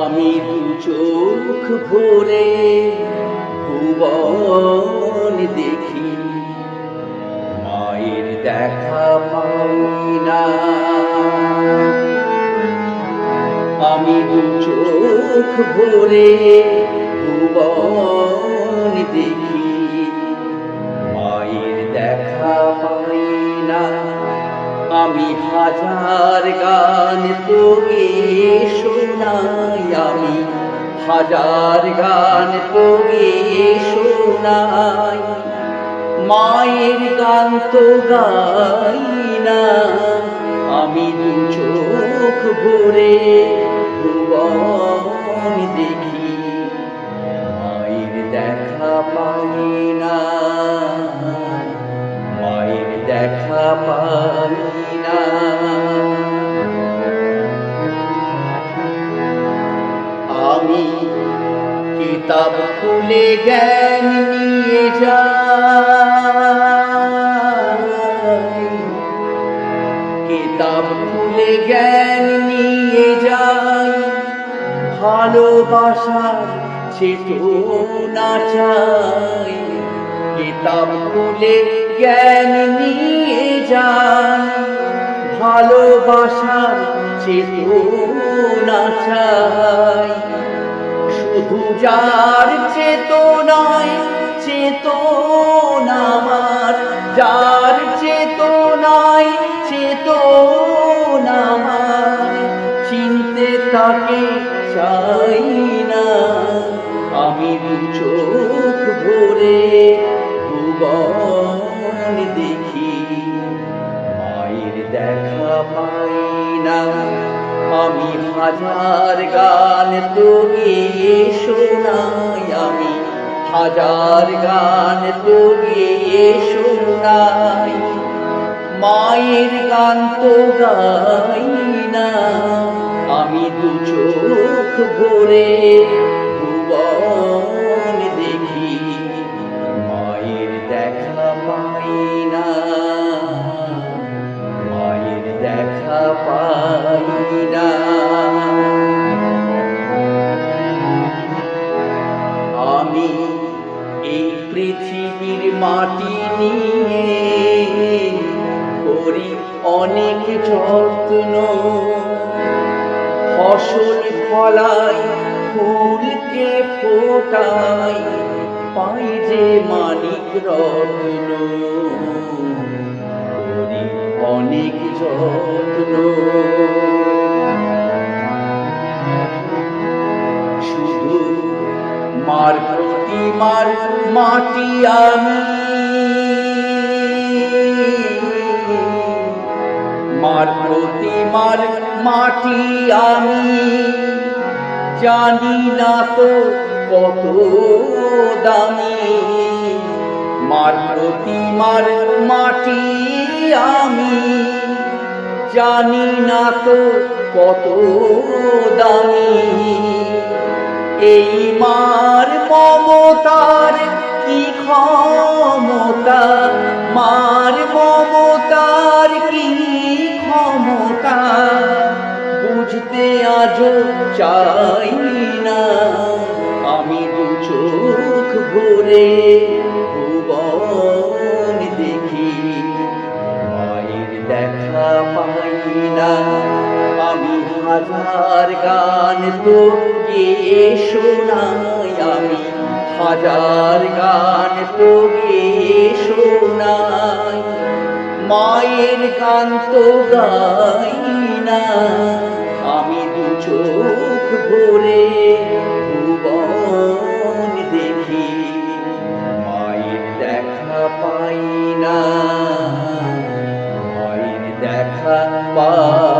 আমি দু চোখ ভরে ভুবন দেখি, মায়ের দেখা পাই না। আমি দু চোখ ভরে ভুবন দেখি, মায়ের দেখা পাই না। আমি হাজার গান তোকে শোনাই, আমি হাজার গান তোকে শোনাই, মায়ের গান তো গাই না। আমি দু চোখ ভরে ভুবন দেখি, মায়ের দেখা পাই না, মায়ের দেখা পাই না। আমি কিতাব খুলে জ্ঞান নিয়ে যাই, কিতাব খুলে জ্ঞান নিয়ে যাই, ভালোবাসার চেতনা চাই। কিতাব খুলে জ্ঞান নিয়ে যাই, ভালোবাসার চেতনা চাই। শুধু যার চেতনায় চেতনা আমার, যার চেতনায় চেতনা আমার, চিনতে তাকে চাই না। আমি দু চোখ ভরে ভুবন দেখি, মায়ের দেখা পাই না। আমি হাজার গান তোকে শোনাই, আমি হাজার গান তোকে শোনাই, মায়ের গান তো গাই না। আমি দু চোখ ভরে ভুবন দেখি, মায়ের দেখা পাই না, মায়ের দেখা পাই না। আমি এই পৃথিবীর মাটি নিয়ে করি অনেক যত্ন, ফসল ফলাই ফুলকে ফোটাই, পাই যে মানিক রত্ন, করি অনেক যত্ন। শুধু মার প্রতিমার মাটি আমি, মার প্রতিমার মাটি আমি, জানি না তো কত দামি। মার প্রতিমার মাটি আমি, জানি না তো কত দামি। এই মার মমতার কি ক্ষমতা, মার মমতার কি ক্ষমতা, বুঝতে আজও চাই না। আমি দু চোখ ভরে ভুবন দেখি, মায়ের দেখা পাই না। আমি হাজার গান তোকে শোনাই, আমি হাজার গান তোকে শোনাই, মায়ের গান তো গাই না। আমি দু চোখ ভরে ভুবন দেখি, মায়ের দেখা পাই না, মায়ের দেখা পাই